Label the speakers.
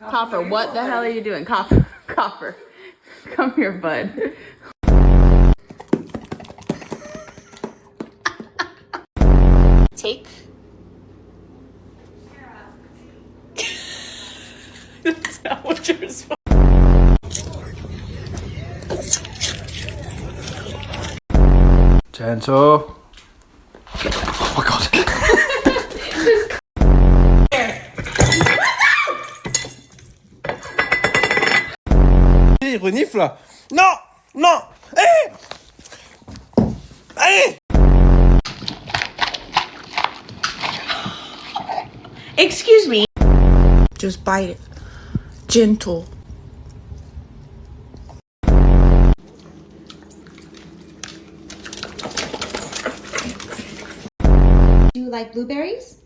Speaker 1: Copper, what the hell are you doing? Copper, Copper. Come here, bud. Take. That's not what you're supposed to.
Speaker 2: Gentle. Oh my god. Il renifle. Non, non. Allez. Allez.
Speaker 1: Excuse me. Just bite it. Gentle.
Speaker 3: Do you like blueberries?